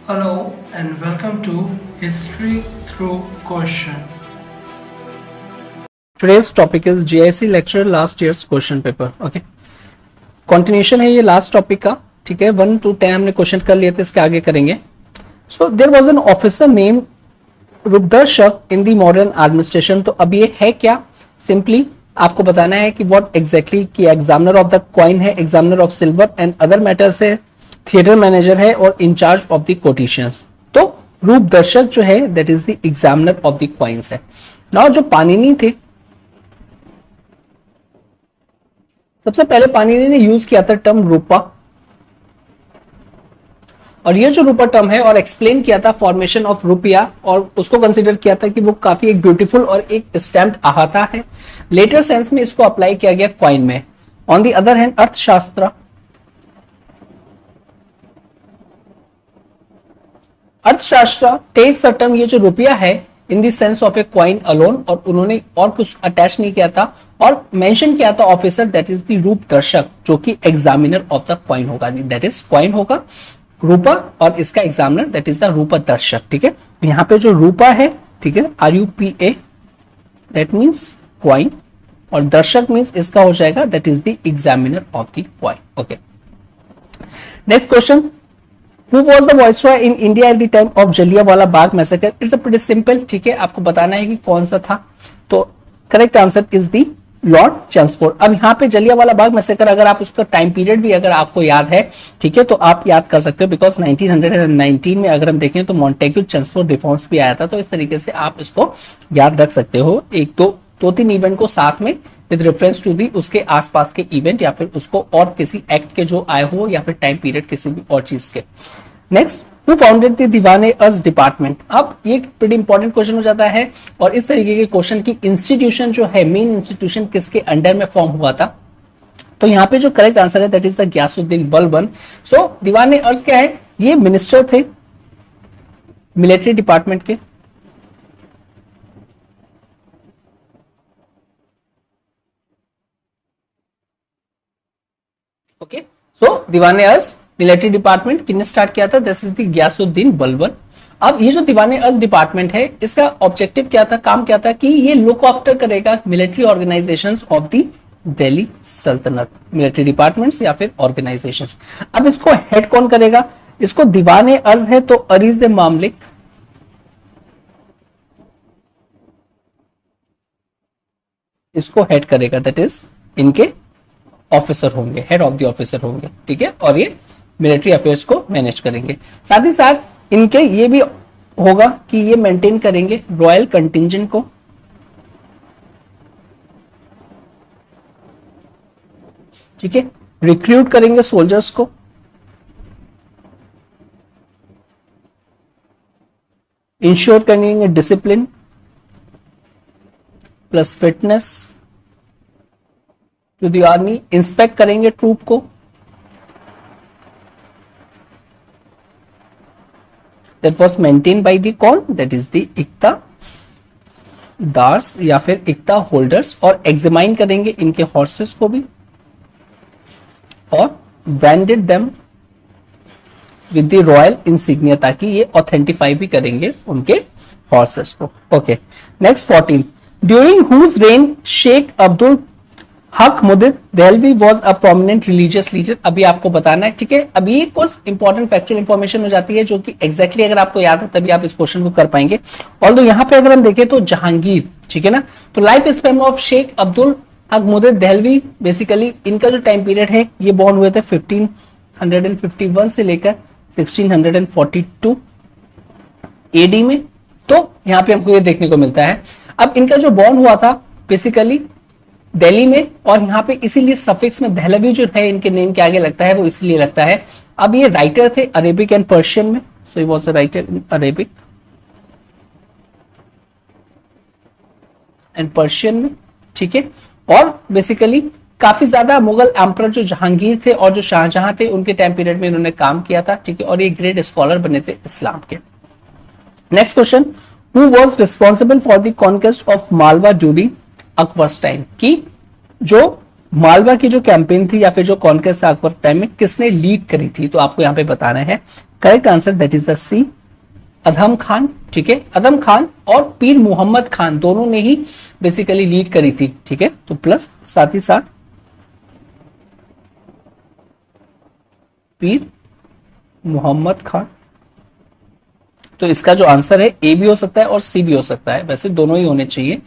Hello and welcome to History Through Question. Today's topic is GIC lecture last year's question paper. Okay, continuation है ये last topic का. ठीक है, 1 to 10 हमने question कर लिए थे, इसके आगे करेंगे. So there was an officer named रूपदर्शक in the modern administration. तो अब ये है क्या? Simply आपको बताना है कि what exactly कि एग्जामिनर ऑफ द कॉइन है, examiner of silver and other matters है, थिएटर मैनेजर है और इंचार्ज ऑफ द कोटेशंस. तो रूपदर्शक जो है that is the examiner of the coins है. नाउ जो पाणिनि थे, सबसे पहले पाणिनि ने यूज किया था टर्म रूपा, और ये जो रूपा टर्म है और एक्सप्लेन किया था फॉर्मेशन ऑफ रुपया, और उसको कंसीडर किया था कि वो काफी एक ब्यूटीफुल और एक स्टैम्प्ड आहता है. लेटर सेंस में इसको अप्लाई किया गया कॉइन में. ऑन दी अदर हैंड अर्थशास्त्र टेक्स अ टर्म, ये जो रुपया है, in the sense of a coin alone, और उन्होंने और कुछ अटैच नहीं किया था और मेंशन किया था ऑफिसर दैट इज द रूप दर्शक, जो कि एग्जामिनर ऑफ द कॉइन होगा. दैट इज कॉइन होगा रूपा और इसका एग्जामिनर दैट इज द रूप दर्शक. ठीक है, तो यहाँ पे जो रूपा है, ठीक है, RUPA, दैट मीन्स कॉइन, और दर्शक मीन्स इसका हो जाएगा that is the examiner of the coin. Okay, next question. Who was the viceroy in India at the time of Jallianwala Bagh massacre? It's a pretty simple. ठीक है, आपको बताना है कि कौन सा था. तो correct answer is the Lord Chelmsford. अब यहाँ पे जलियांवाला बाग मैसेकर, अगर आप उसका टाइम पीरियड भी अगर आपको याद है, ठीक है, तो आप याद कर सकते हो, बिकॉज 1919 में अगर हम देखें तो मॉन्टेग्यू चेम्सफोर्ड रिफॉर्म्स भी आया था. तो इस तरीके से आप इसको याद रख सकते हो, एक दो तीन इवेंट को साथ में विद रेफरेंस टू दी उसके आसपास के इवेंट, या फिर उसको और किसी एक्ट के जो आए हो, या फिर टाइम पीरियड किसी भी और चीज के. Next, who founded the Diwan e Arz department? अब ये प्रीटी इंपॉर्टेंट क्वेश्चन हो जाता है, और इस तरीके के क्वेश्चन की इंस्टीट्यूशन जो है, मेन इंस्टीट्यूशन किसके अंडर में फॉर्म हुआ था? तो यहाँ पे जो करेक्ट आंसर है that is the Ghiyasuddin Balban. So Diwan e Arz क्या है? ये मिनिस्टर थे मिलिट्री डिपार्टमेंट के. Okay, so Diwan e Arz military department किसने स्टार्ट किया था? This is the Ghiyasuddin Balban. अब ये जो दीवान-ए-अर्ज डिपार्टमेंट है, इसका ऑब्जेक्टिव क्या था, काम क्या था, कि ये लुक आफ्टर करेगा military organisations of the Delhi सल्तनत, मिलिट्री डिपार्टमेंट्स या फिर ऑर्गेनाइजेशंस. अब इसको हेड कौन करेगा? इसको दीवान-ए-अर्ज है तो अरीज मामलिक, इसको हेड करेगा, दैट इज इनके ऑफिसर होंगे, हेड ऑफ द ऑफिसर होंगे. ठीक है, और ये मिलिट्री अफेयर्स को मैनेज करेंगे. साथ ही साथ इनके ये भी होगा कि ये मेंटेन करेंगे रॉयल कंटिंजेंट को, ठीक है, रिक्रूट करेंगे सोल्जर्स को, इंश्योर करेंगे discipline plus fitness to the army, inspect करेंगे ट्रूप को, that was maintained by the कौन? that is the इक्ता दार्स या फिर इक्ता होल्डर्स, और एग्जामाइन करेंगे इनके हॉर्सेस को भी, और branded them with the royal insignia, ताकि ये ऑथेंटिफाई भी करेंगे उनके हॉर्सेस को. Okay, next 14. During whose reign Shaikh Abdul Haq Muhaddith Dehlavi was a prominent religious leader? अभी आपको बताना है. ठीक है, अभी कुछ इंपॉर्टेंट फैक्चुअल इंफॉर्मेशन हो जाती है जो कि एग्जैक्टली अगर आपको याद है तभी आप इस क्वेश्चन को कर पाएंगे. और यहाँ पे अगर हम देखें तो जहांगीर, ठीक है ना, तो life span of Sheikh Abdul Haq Muhaddith Dehlvi, basically इनका जो टाइम पीरियड है, ये बॉर्न हुए थे 1551 से लेकर 1642 AD में. तो यहाँ पे हमको ये देखने को मिलता है. अब इनका जो बॉर्न हुआ था बेसिकली दिल्ली में, और यहाँ पे इसीलिए सफिक्स में दहलवी जो है इनके नेम के आगे लगता है, वो इसलिए लगता है. अब ये राइटर थे अरेबिक एंड पर्शियन में, so he was a writer in Arabic and Persian में. ठीक है, और बेसिकली काफी ज्यादा मुगल एम्परर जो जहांगीर थे और जो शाहजहां थे, उनके टाइम पीरियड में इन्होंने काम किया था. ठीक है, और ये ग्रेट स्कॉलर बने थे इस्लाम के. Next question. Who was responsible for the conquest of Malwa during Akbar's time? की जो मालवा की जो कैंपेन थी या फिर जो कॉन्क्वेस्ट था अकबर टाइम में, किसने लीड करी थी? तो आपको यहाँ पे बताना है correct answer that is the C, Adham Khan. ठीक है, अधम खान और पीर मोहम्मद खान दोनों ने ही बेसिकली लीड करी थी। ठीक है, तो प्लस साथ ही साथ पीर मोहम्मद खान। तो इसका जो आंसर है ए भी हो सकता है और सी भी हो सकता है, वैसे दोनों ही होने चाहिए।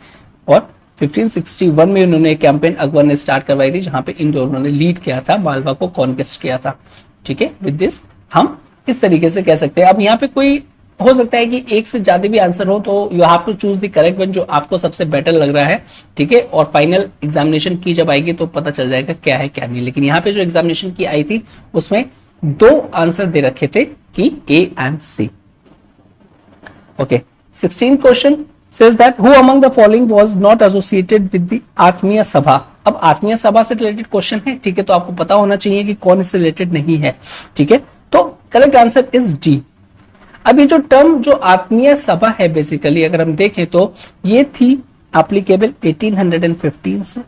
और 1561 में उन्होंने कैंपेन अकबर ने स्टार्ट करवाई थी, जहां पे इन दोनों ने लीड किया था, मालवा को कॉन्क्वेस्ट किया था। ठीक है, विद दिस हम इस तरीके से कह सकते हैं। अब यहाँ पे कोई हो सकता है कि एक से ज्यादा भी आंसर हो, तो you have to choose the correct one जो आपको सबसे बेटर लग रहा है। ठीक है, और फाइनल एग्जामिनेशन की जब आएगी तो पता चल जाएगा क्या है क्या नहीं। लेकिन यहाँ पे जो एग्जामिनेशन की आई थी उसमें दो आंसर दे रखे थे कि A and C. Okay, 16 question says that who among the following was not associated with the आत्मीय सभा। अब आत्मीय सभा से रिलेटेड क्वेश्चन है। ठीक है, तो आपको पता होना चाहिए कि कौन इससे रिलेटेड नहीं है। ठीक है, तो करेक्ट आंसर इज डी। अब ये जो टर्म जो आत्मीय सभा है बेसिकली अगर हम देखें तो ये थी एप्लीकेबल 1815 से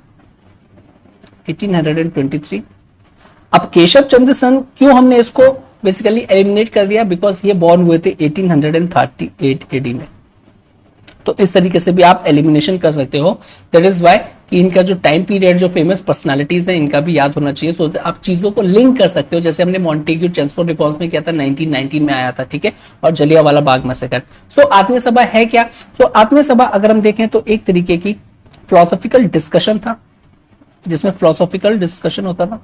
1823। अब केशव चंद्र सेन क्यों हमने इसको बेसिकली एलिमिनेट कर दिया, बिकॉज ये बॉर्न हुए थे 1838 एडी में। तो इस तरीके से भी आप एलिमिनेशन कर सकते हो। दैट इज वाई कि इनका जो टाइम पीरियड जो फेमस पर्सनालिटीज है इनका भी याद होना चाहिए। सो आप चीजों को लिंक कर सकते हो, जैसे हमने मॉन्टेग्यू चेम्सफोर्ड रिफॉर्म्स में किया था, 1919 में आया था। ठीक है, और जलियांवाला बाग मैसेकर। सो आत्मीय सभा है क्या? सो आत्मीय सभा अगर हम देखें तो एक तरीके की फिलोसॉफिकल डिस्कशन था, जिसमें फिलोसॉफिकल डिस्कशन होता था।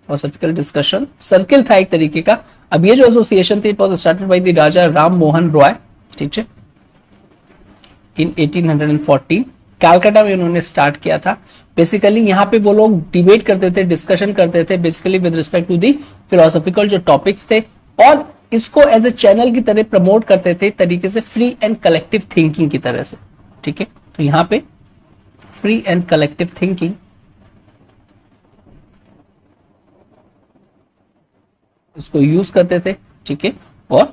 फिलोसॉफिकल डिस्कशन सर्किल था एक तरीके का। अब ये जो एसोसिएशन थी it was started by the Raja Ram Mohan Roy. ठीक है, इन 1814 कलकत्ता में उन्होंने स्टार्ट किया था। बेसिकली यहाँ पे वो लोग डिबेट करते थे, डिस्कशन करते थे basically with respect to the philosophical जो टॉपिक्स थे, और इसको एज ए चैनल की तरह प्रमोट करते थे तरीके से फ्री एंड कलेक्टिव थिंकिंग की तरह से। ठीक है, तो यहाँ पे फ्री एंड कलेक्टिव थिंकिंग इसको यूज करते थे। ठीक है, और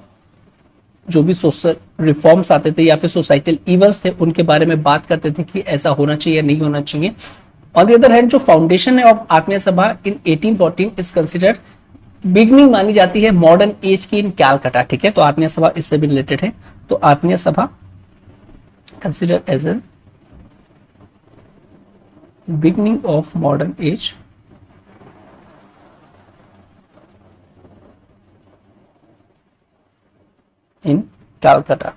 जो भी सोशल रिफॉर्म्स आते थे या फिर सोसाइटल इवेंट्स थे उनके बारे में बात करते थे कि ऐसा होना चाहिए या नहीं होना चाहिए। ऑन द अदर हैंड जो फाउंडेशन है ऑफ आत्मीय सभा इन 1814 इज कंसिडर्ड बिगनिंग मानी जाती है मॉडर्न एज की इन कैलकाटा। ठीक है, तो आत्मीय सभा इससे भी रिलेटेड है। तो Atmiya Sabha considered as a beginning of modern age in Calcutta.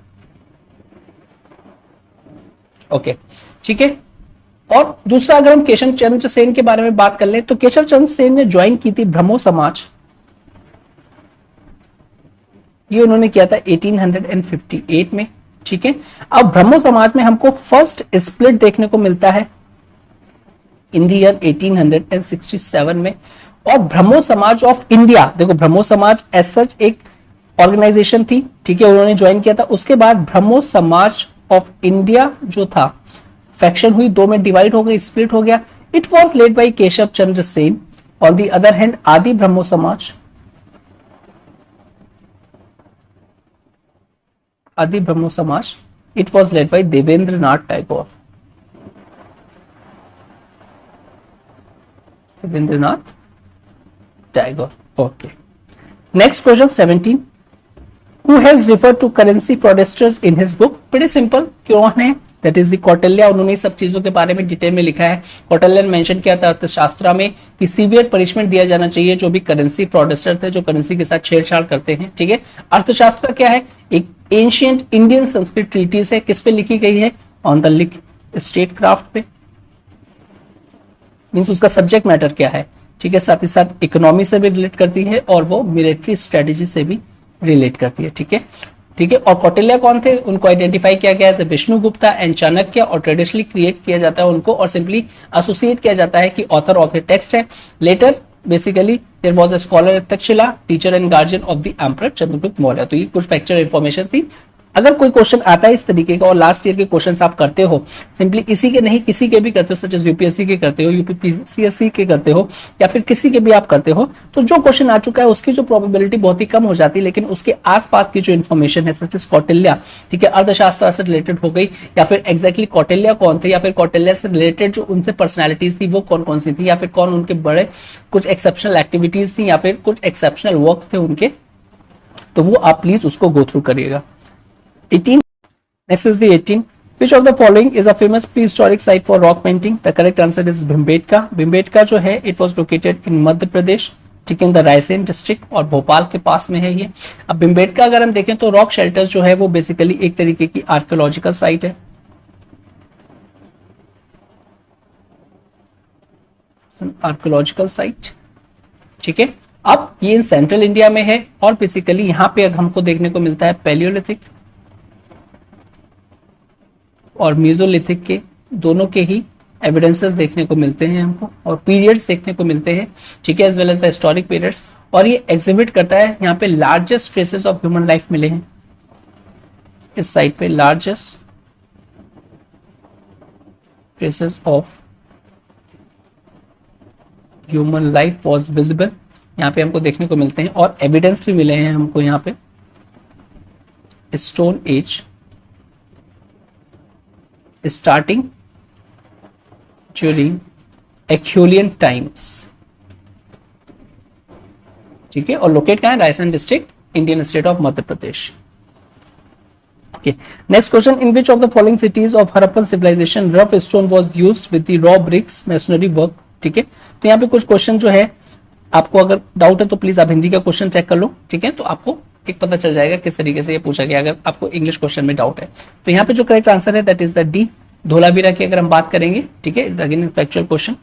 Okay, ठीक है। और दूसरा अगर हम केशव चंद्र सेन के बारे में बात कर लें तो केशव चंद्र सेन ने ज्वाइन की थी ब्रह्मो समाज। ये उन्होंने किया था 1858 में। ठीक है, अब ब्रह्मो समाज में हमको फर्स्ट स्प्लिट देखने को मिलता है इन द ईयर 1867 में। और ब्रह्मो समाज ऑफ इंडिया, देखो ब्रह्मो समाज एज सच एक ऑर्गेनाइजेशन थी। ठीक है, उन्होंने ज्वाइन किया था। उसके बाद ब्रह्मो समाज ऑफ इंडिया जो था फैक्शन हुई, दो में डिवाइड हो गई, स्प्लिट हो गया। It was led by Keshav Chandra Sen. On the other hand आदि ब्रह्मो समाज, आदि ब्रह्मो समाज it was led by Devendra Nath Tagore. Devendra Nath Tagore. Okay, next question 17। Who has referred to currency fraudsters in his book? Pretty simple, कौन है? That is the Kautilya. उन्होंने सब चीजों के बारे में डिटेल में लिखा है। कौटिल्य ने मेंशन किया था अर्थशास्त्र में कि सीवियर पनिशमेंट दिया जाना चाहिए जो भी करेंसी फ्रॉडस्टर थे, जो करेंसी के साथ छेड़छाड़ करते हैं। ठीक है, अर्थशास्त्र क्या है? एक एंशियंट इंडियन संस्कृत ट्रीटीज है। किस पे लिखी गई है? ऑन द स्टेट क्राफ्ट पे। मीन्स उसका सब्जेक्ट मैटर क्या है। ठीक है, साथ ही साथ इकोनॉमी से भी रिलेट करती है और वो मिलिट्री स्ट्रेटेजी से भी रिलेट करती है। ठीक है, ठीक है। और कौटिल्य कौन थे? उनको आइडेंटिफाई किया गया है विष्णुगुप्ता एंड चाणक्य, और ट्रेडिशनली क्रिएट किया जाता है उनको और सिंपली एसोसिएट किया जाता है कि ऑथर ऑफ ए टेक्स्ट है। Later basically there was a scholar Takshashila, teacher and guardian of the emperor Chandragupta Maurya. तो ये कुछ फैक्चुअल इंफॉर्मेशन थी अगर कोई क्वेश्चन आता है इस तरीके का और लास्ट ईयर के क्वेश्चंस आप करते हो, सिंपली इसी के नहीं किसी के भी करते हो, सच एज यूपीएससी के करते हो, यूपीपीसीएससी के करते हो, या फिर किसी के भी आप करते हो, तो जो क्वेश्चन आ चुका है उसकी जो प्रोबेबिलिटी बहुत ही कम हो जाती है, लेकिन उसके आसपास की जो इन्फॉर्मेशन है सच एज कौटिल्य, ठीक है, अर्थशास्त्र से रिलेटेड हो गई, या फिर एग्जैक्टली कौटिल्य कौन थे, या फिर कौटिल्य से रिलेटेड जो उनसे पर्सनैलिटीज थी वो कौन कौन सी थी, या फिर कौन उनके बड़े कुछ एक्सेप्शनल एक्टिविटीज थी, या फिर कुछ एक्सेप्शनल वर्क थे उनके, तो वो आप प्लीज उसको गो थ्रू करिएगा। 18, next is the 18. Which of the following is a famous prehistoric site for rock painting? The correct answer is Bhimbetka. Bhimbetka जो है it was located in Madhya Pradesh, ठीक है, द रायसेन डिस्ट्रिक्ट, और भोपाल के पास में है ये। अब भिम्बेटका अगर हम देखें तो रॉक शेल्टर्स जो है वो बेसिकली एक तरीके की आर्कियोलॉजिकल साइट है, आर्कियोलॉजिकल साइट, ठीक है। अब ये इन सेंट्रल इंडिया में है और बेसिकली यहाँ पे हमको देखने को मिलता है पैलियोलिथिक और मीजोलिथिक के दोनों के ही एविडेंसेस देखने को मिलते हैं हमको, और पीरियड्स देखने को मिलते हैं, ठीक है, as well as the historic periods. और ये एग्जिबिट करता है, यहाँ पे largest traces of human life मिले हैं इस साइट पे, largest traces of human life was visible, यहाँ पे हमको देखने को मिलते हैं, और एविडेंस भी मिले हैं हमको यहाँ पे stone age starting during Acheulian times, ठीक है, और लोकेट कहां है, Raisen district, Indian state of Madhya Pradesh. Okay, next question, in which of the following cities of Harappan civilisation rough stone was used with the raw bricks masonry work, ठीक है। तो यहाँ पे कुछ क्वेश्चन जो है, आपको अगर डाउट है तो प्लीज आप हिंदी का क्वेश्चन चेक कर लो, ठीक है, तो आपको एक पता चल जाएगा किस तरीके से ये पूछा गया, अगर आपको इंग्लिश क्वेश्चन में डाउट है। तो यहाँ पे जो करेक्ट आंसर है that is the D, Dholavira की अगर हम बात करेंगे, ठीक है, again factual question.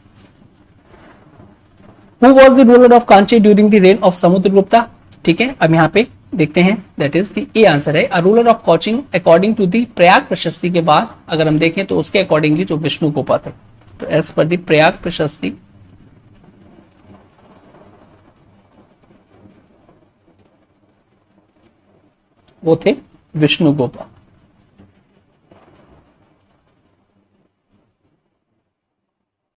Who was the ruler of Kanchi during the reign of Samudragupta, ठीक है। अब यहाँ पे देखते हैं, that is the A answer है, a ruler of coaching according to the Prayag Prashasti के बाद अगर हम देखें तो उसके अकॉर्डिंगली जो विष्णुगुप्ता थे, तो एज पर द प्रयाग प्रशस्ति वो थे विष्णुगुप्ता।